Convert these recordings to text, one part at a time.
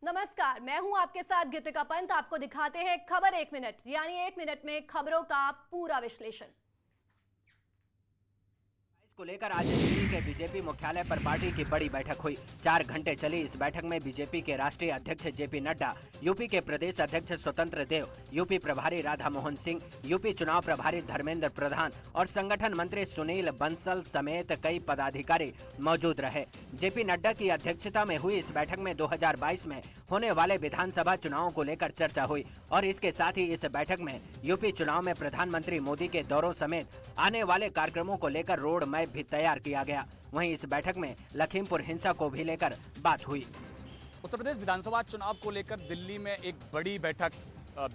नमस्कार, मैं हूं आपके साथ गीतिका पंत। आपको दिखाते हैं खबर 1 मिनट, यानी 1 मिनट में खबरों का पूरा विश्लेषण। को लेकर आज दिल्ली के बीजेपी मुख्यालय पर पार्टी की बड़ी बैठक हुई। 4 घंटे चली इस बैठक में बीजेपी के राष्ट्रीय अध्यक्ष जेपी नड्डा, यूपी के प्रदेश अध्यक्ष स्वतंत्र देव, यूपी प्रभारी राधा मोहन सिंह, यूपी चुनाव प्रभारी धर्मेंद्र प्रधान और संगठन मंत्री सुनील बंसल समेत कई पदाधिकारी मौजूद रहे। जेपी नड्डा की अध्यक्षता में हुई इस बैठक में 2022 में होने वाले विधानसभा चुनावों को लेकर चर्चा हुई और इसके साथ ही इस बैठक में यूपी चुनाव में प्रधानमंत्री मोदी के दौरों समेत आने वाले कार्यक्रमों को लेकर रोड मैप भी तैयार किया गया। वहीं इस बैठक में लखीमपुर हिंसा को भी लेकर बात हुई। उत्तर प्रदेश विधानसभा चुनाव को लेकर दिल्ली में एक बड़ी बैठक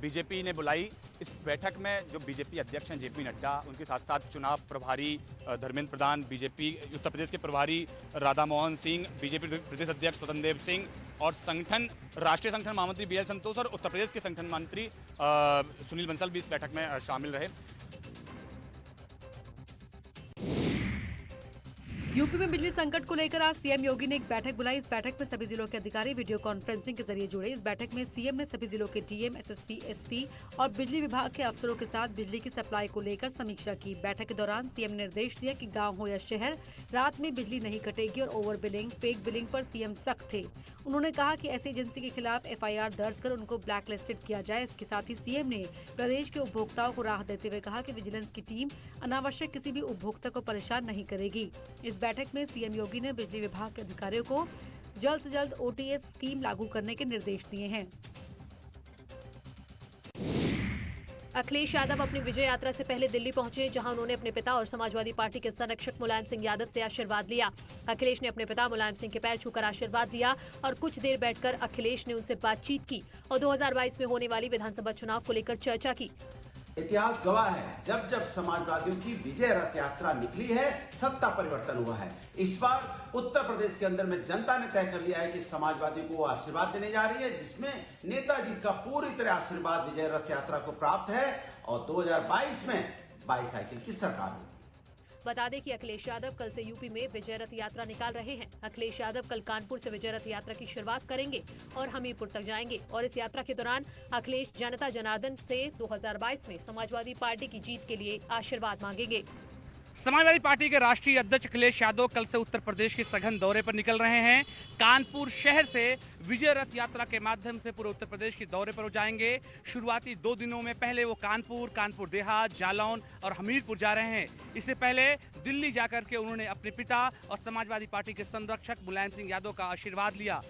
बीजेपी ने बुलाई। इस बैठक में जो बीजेपी अध्यक्ष हैं जेपी नड्डा, उनके साथ साथ चुनाव प्रभारी धर्मेंद्र प्रधान, बीजेपी उत्तर प्रदेश के प्रभारी राधा मोहन सिंह, बीजेपी प्रदेश अध्यक्ष स्वतंत्र देव सिंह और राष्ट्रीय संगठन महामंत्री बी एल संतोष और उत्तर प्रदेश के संगठन मंत्री सुनील बंसल भी इस बैठक में शामिल रहे। यूपी में बिजली संकट को लेकर आज सीएम योगी ने एक बैठक बुलाई। इस बैठक में सभी जिलों के अधिकारी वीडियो कॉन्फ्रेंसिंग के जरिए जुड़े। इस बैठक में सीएम ने सभी जिलों के डीएम, एसएसपी, एसपी और बिजली विभाग के अफसरों के साथ बिजली की सप्लाई को लेकर समीक्षा की। बैठक के दौरान सीएम ने निर्देश दिया कि गाँव हो या शहर, रात में बिजली नहीं कटेगी और ओवर बिलिंग, फेक बिलिंग पर सीएम सख्त थे। उन्होंने कहा कि ऐसी एजेंसी के खिलाफ FIR दर्ज कर उनको ब्लैक लिस्टेड किया जाए। इसके साथ ही सीएम ने प्रदेश के उपभोक्ताओं को राहत देते हुए कहा कि विजिलेंस की टीम अनावश्यक किसी भी उपभोक्ता को परेशान नहीं करेगी। इस बैठक में सीएम योगी ने बिजली विभाग के अधिकारियों को जल्द से जल्द OTS स्कीम लागू करने के निर्देश दिए हैं। अखिलेश यादव अपनी विजय यात्रा से पहले दिल्ली पहुंचे, जहां उन्होंने अपने पिता और समाजवादी पार्टी के संरक्षक मुलायम सिंह यादव से आशीर्वाद लिया। अखिलेश ने अपने पिता मुलायम सिंह के पैर छूकर आशीर्वाद दिया और कुछ देर बैठकर अखिलेश ने उनसे बातचीत की और 2022 में होने वाली विधानसभा चुनाव को लेकर चर्चा की। इतिहास गवाह है, जब जब समाजवादियों की विजय रथ यात्रा निकली है, सत्ता परिवर्तन हुआ है। इस बार उत्तर प्रदेश के अंदर में जनता ने तय कर लिया है कि समाजवादियों को वो आशीर्वाद देने जा रही है, जिसमें नेताजी का पूरी तरह आशीर्वाद विजय रथ यात्रा को प्राप्त है और 2022 में बाईसाइकिल की सरकार होगी। बता दें कि अखिलेश यादव कल से यूपी में विजय रथ यात्रा निकाल रहे हैं। अखिलेश यादव कल कानपुर से विजय रथ यात्रा की शुरुआत करेंगे और हमीरपुर तक जाएंगे और इस यात्रा के दौरान अखिलेश जनता जनार्दन से 2022 में समाजवादी पार्टी की जीत के लिए आशीर्वाद मांगेंगे। समाजवादी पार्टी के राष्ट्रीय अध्यक्ष अखिलेश यादव कल से उत्तर प्रदेश के सघन दौरे पर निकल रहे हैं। कानपुर शहर से विजय रथ यात्रा के माध्यम से पूरे उत्तर प्रदेश के दौरे पर जाएंगे। शुरुआती 2 दिनों में पहले वो कानपुर देहात, जालौन और हमीरपुर जा रहे हैं। इससे पहले दिल्ली जाकर के उन्होंने अपने पिता और समाजवादी पार्टी के संरक्षक मुलायम सिंह यादव का आशीर्वाद लिया।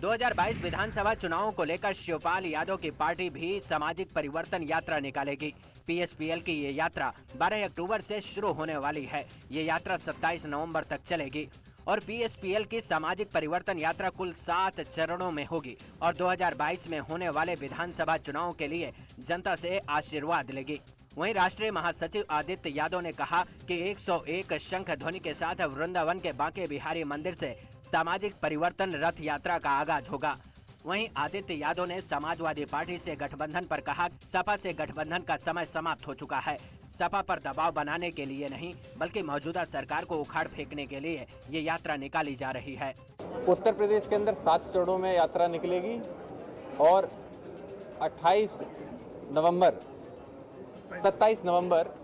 2022 विधानसभा चुनावों को लेकर शिवपाल यादव की पार्टी भी सामाजिक परिवर्तन यात्रा निकालेगी। PSPL की ये यात्रा 12 अक्टूबर से शुरू होने वाली है। ये यात्रा 27 नवंबर तक चलेगी और PSPL की सामाजिक परिवर्तन यात्रा कुल 7 चरणों में होगी और 2022 में होने वाले विधानसभा चुनावों के लिए जनता से आशीर्वाद लेगी। वहीं राष्ट्रीय महासचिव आदित्य यादव ने कहा कि 101 शंख ध्वनि के साथ वृंदावन के बांके बिहारी मंदिर से सामाजिक परिवर्तन रथ यात्रा का आगाज होगा। वहीं आदित्य यादव ने समाजवादी पार्टी से गठबंधन पर कहा, सपा से गठबंधन का समय समाप्त हो चुका है। सपा पर दबाव बनाने के लिए नहीं, बल्कि मौजूदा सरकार को उखाड़ फेंकने के लिए ये यात्रा निकाली जा रही है। उत्तर प्रदेश के अंदर 7 चरणों में यात्रा निकलेगी और 27 नवंबर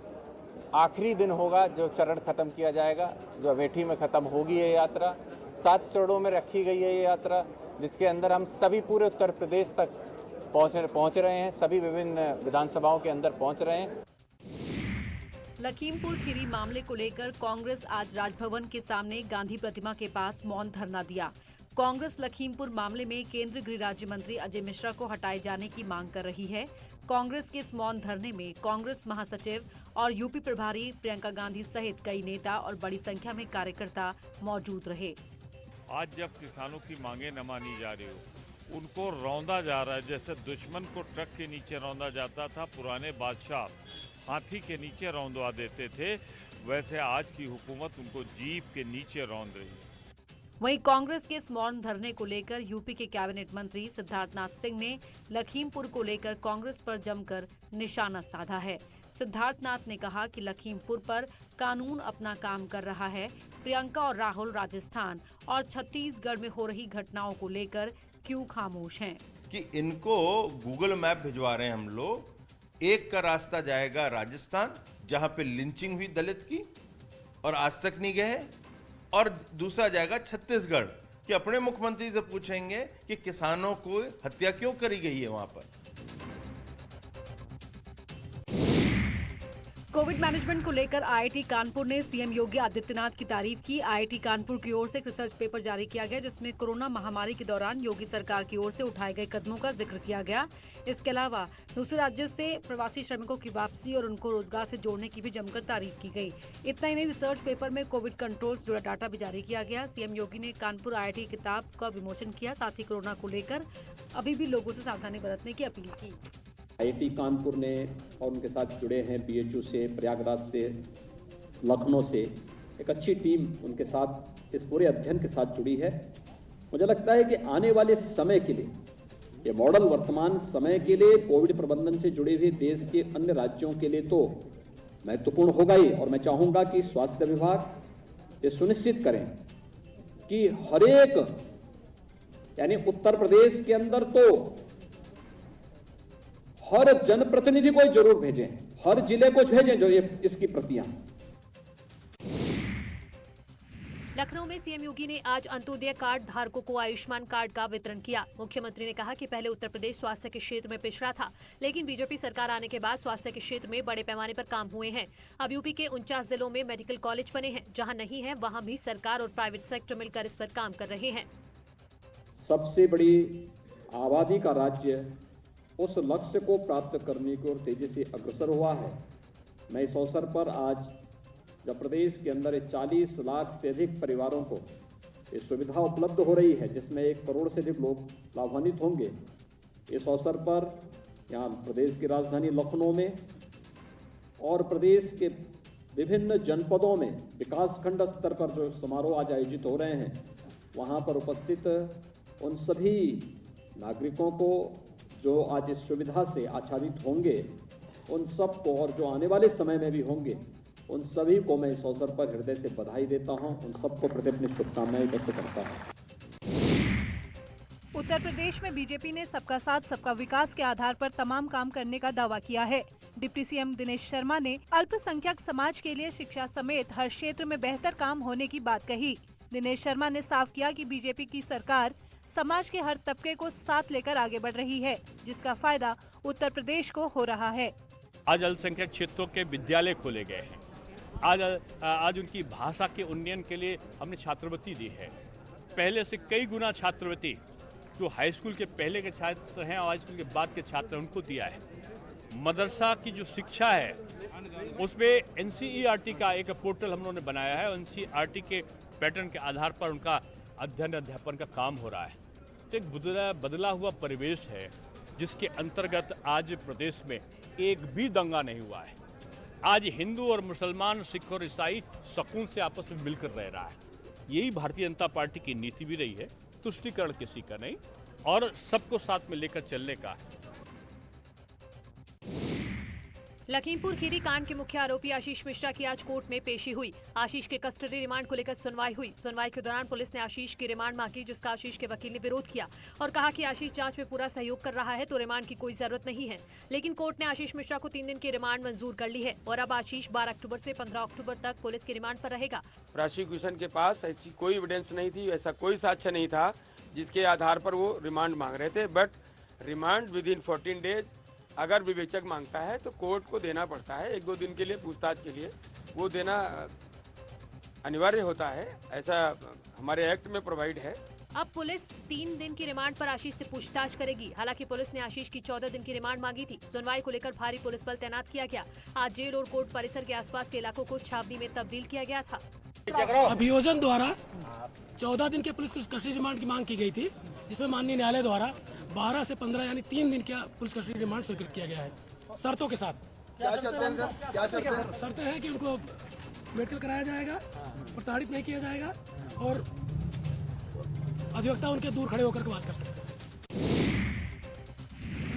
आखिरी दिन होगा जो चरण खत्म किया जाएगा, जो अमेठी में खत्म होगी ये यात्रा। 7 चरणों में रखी गई है ये यात्रा, जिसके अंदर हम सभी पूरे उत्तर प्रदेश तक पहुंच रहे हैं, सभी विभिन्न विधानसभाओं के अंदर पहुंच रहे हैं। लखीमपुर खीरी मामले को लेकर कांग्रेस आज राजभवन के सामने गांधी प्रतिमा के पास मौन धरना दिया। कांग्रेस लखीमपुर मामले में केंद्रीय गृह राज्य मंत्री अजय मिश्रा को हटाए जाने की मांग कर रही है। कांग्रेस के इस मौन धरने में कांग्रेस महासचिव और यूपी प्रभारी प्रियंका गांधी सहित कई नेता और बड़ी संख्या में कार्यकर्ता मौजूद रहे। आज जब किसानों की मांगे न मानी जा रही हो, उनको रौंदा जा रहा है, जैसे दुश्मन को ट्रक के नीचे रौंदा जाता था, पुराने बादशाह हाथी के नीचे रौंदवा देते थे, वैसे आज की हुकूमत उनको जीप के नीचे रौंद रही है। वहीं कांग्रेस के इस मौन धरने को लेकर यूपी के कैबिनेट मंत्री सिद्धार्थनाथ सिंह ने लखीमपुर को लेकर कांग्रेस पर जमकर निशाना साधा है। सिद्धार्थनाथ ने कहा कि लखीमपुर पर कानून अपना काम कर रहा है। प्रियंका और राहुल राजस्थान और छत्तीसगढ़ में हो रही घटनाओं को लेकर क्यों खामोश हैं? कि इनको गूगल मैप भिजवा रहे हैं हम लोग। एक का रास्ता जाएगा राजस्थान, जहां पे लिंचिंग हुई दलित की और आज तक नहीं गए, और दूसरा जाएगा छत्तीसगढ़ कि अपने मुख्यमंत्री से पूछेंगे कि किसानों को हत्या क्यों करी गई है वहां पर। कोविड मैनेजमेंट को लेकर आईआईटी कानपुर ने सीएम योगी आदित्यनाथ की तारीफ की। आईआईटी कानपुर की ओर से एक रिसर्च पेपर जारी किया गया जिसमें कोरोना महामारी के दौरान योगी सरकार की ओर से उठाए गए कदमों का जिक्र किया गया। इसके अलावा दूसरे राज्यों से प्रवासी श्रमिकों की वापसी और उनको रोजगार से जोड़ने की भी जमकर तारीफ की गई। इतना ही नहीं, रिसर्च पेपर में कोविड कंट्रोल से जुड़ा डाटा भी जारी किया गया। सीएम योगी ने कानपुर आईआईटी किताब का विमोचन किया। साथ ही कोरोना को लेकर अभी भी लोगों से सावधानी बरतने की अपील की। आईआईटी कानपुर ने और उनके साथ जुड़े हैं बीएचयू से, प्रयागराज से, लखनऊ से एक अच्छी टीम उनके साथ इस पूरे अध्ययन के साथ जुड़ी है। मुझे लगता है कि आने वाले समय के लिए ये मॉडल वर्तमान समय के लिए कोविड प्रबंधन से जुड़े हुए देश के अन्य राज्यों के लिए तो महत्वपूर्ण होगा ही। और मैं चाहूँगा कि स्वास्थ्य विभाग ये सुनिश्चित करें कि हर एक, यानी उत्तर प्रदेश के अंदर तो हर जनप्रतिनिधि को जरूर भेजें, हर जिले को भेजें जो ये इसकी प्रतियां। लखनऊ में सीएम योगी ने आज अंत्योदय कार्ड धारकों को आयुष्मान कार्ड का वितरण किया। मुख्यमंत्री ने कहा कि पहले उत्तर प्रदेश स्वास्थ्य के क्षेत्र में पिछड़ा था, लेकिन बीजेपी सरकार आने के बाद स्वास्थ्य के क्षेत्र में बड़े पैमाने पर काम हुए हैं। अब यूपी के 49 जिलों में मेडिकल कॉलेज बने हैं। जहां नहीं है वहां भी सरकार और प्राइवेट सेक्टर मिलकर इस पर काम कर रहे हैं। सबसे बड़ी आबादी का राज्य उस लक्ष्य को प्राप्त करने की ओर तेजी से अग्रसर हुआ है। मैं इस अवसर पर आज जब प्रदेश के अंदर 40 लाख से अधिक परिवारों को ये सुविधा उपलब्ध हो रही है, जिसमें 1 करोड़ से अधिक लोग लाभान्वित होंगे, इस अवसर पर यहाँ प्रदेश की राजधानी लखनऊ में और प्रदेश के विभिन्न जनपदों में विकासखंड स्तर पर जो समारोह आज आयोजित हो रहे हैं, वहाँ पर उपस्थित उन सभी नागरिकों को जो आज इस सुविधा से आच्छादित होंगे, उन सबको, और जो आने वाले समय में भी होंगे, उन सभी को मैं इस अवसर पर हृदय से बधाई देता हूं। उन सबको प्रति अपनी शुभकामनाएं व्यक्त करता हूं। उत्तर प्रदेश में बीजेपी ने सबका साथ सबका विकास के आधार पर तमाम काम करने का दावा किया है। डिप्टी सीएम दिनेश शर्मा ने अल्पसंख्यक समाज के लिए शिक्षा समेत हर क्षेत्र में बेहतर काम होने की बात कही। दिनेश शर्मा ने साफ किया कि बीजेपी की सरकार समाज के हर तबके को साथ लेकर आगे बढ़ रही है, जिसका फायदा उत्तर प्रदेश को हो रहा है। आज अल्पसंख्यक क्षेत्रों के विद्यालय खोले गए हैं। आज उनकी भाषा के उन्नयन के लिए हमने छात्रवृत्ति दी है। पहले से कई गुना छात्रवृत्ति जो हाई स्कूल के पहले के छात्र हैं और हाई स्कूल के बाद के छात्र हैं उनको दिया है। मदरसा की जो शिक्षा है उसमें एनसीईआरटी का एक पोर्टल हम लोगों ने बनाया है। एनसीईआरटी के पैटर्न के आधार पर उनका अध्ययन अध्यापन का काम हो रहा है। तो एक बदला हुआ परिवेश है जिसके अंतर्गत आज प्रदेश में एक भी दंगा नहीं हुआ है। आज हिंदू और मुसलमान, सिख और ईसाई सुकून से आपस में मिलकर रह रहा है। यही भारतीय जनता पार्टी की नीति भी रही है, तुष्टीकरण किसी का नहीं और सबको साथ में लेकर चलने का। लखीमपुर खीरी कांड के मुख्य आरोपी आशीष मिश्रा की आज कोर्ट में पेशी हुई। आशीष के कस्टडी रिमांड को लेकर सुनवाई हुई। सुनवाई के दौरान पुलिस ने आशीष की रिमांड मांगी, जिसका आशीष के वकील ने विरोध किया और कहा कि आशीष जांच में पूरा सहयोग कर रहा है तो रिमांड की कोई जरूरत नहीं है। लेकिन कोर्ट ने आशीष मिश्रा को 3 दिन की रिमांड मंजूर कर ली है और अब आशीष 12 अक्टूबर से 15 अक्टूबर तक पुलिस की रिमांड पर रहेगा। प्रोसिक्यूशन के पास ऐसी कोई एविडेंस नहीं थी, ऐसा कोई साक्ष्य नहीं था जिसके आधार पर वो रिमांड मांग रहे थे। But remand with in 14 days अगर विवेचक मांगता है तो कोर्ट को देना पड़ता है। 1-2 दिन के लिए पूछताछ के लिए वो देना अनिवार्य होता है, ऐसा हमारे एक्ट में प्रोवाइड है। अब पुलिस 3 दिन की रिमांड पर आशीष से पूछताछ करेगी। हालांकि पुलिस ने आशीष की 14 दिन की रिमांड मांगी थी। सुनवाई को लेकर भारी पुलिस बल तैनात किया गया। आज जेल और कोर्ट परिसर के आसपास के इलाकों को छावनी में तब्दील किया गया था। अभियोजन द्वारा 14 दिन के पुलिस कस्टडी रिमांड की मांग की गई थी, जिसमें माननीय न्यायालय द्वारा 12 से 15 यानी 3 दिन का पुलिस कस्टडी रिमांड स्वीकृत किया गया है, शर्तों के साथ। क्या शर्तें हैं कि उनको मेडिकल कराया जाएगा, प्रताड़ित नहीं किया जाएगा और अधिवक्ता उनके दूर खड़े होकर बात कर सकते हैं।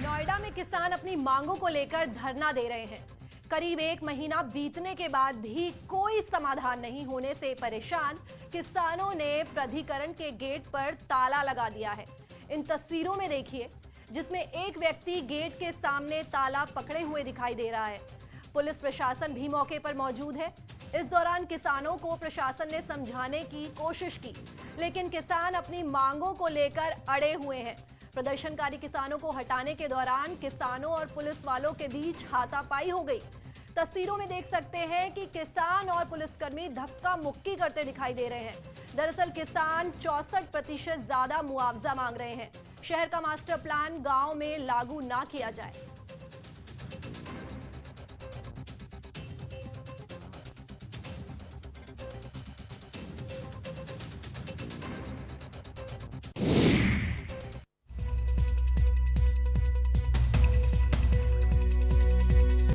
नोएडा में किसान अपनी मांगों को लेकर धरना दे रहे हैं। करीब 1 महीना बीतने के बाद भी कोई समाधान नहीं होने से परेशान किसानों ने प्राधिकरण के गेट पर ताला लगा दिया है। इन तस्वीरों में देखिए, जिसमें एक व्यक्ति गेट के सामने ताला पकड़े हुए दिखाई दे रहा है। पुलिस प्रशासन भी मौके पर मौजूद है। इस दौरान किसानों को प्रशासन ने समझाने की कोशिश की, लेकिन किसान अपनी मांगों को लेकर अड़े हुए हैं। प्रदर्शनकारी किसानों को हटाने के दौरान किसानों और पुलिस वालों के बीच हाथापाई हो गई। तस्वीरों में देख सकते हैं कि किसान और पुलिसकर्मी धक्का मुक्की करते दिखाई दे रहे हैं। दरअसल किसान 64% ज्यादा मुआवजा मांग रहे हैं। शहर का मास्टर प्लान गांव में लागू ना किया जाए।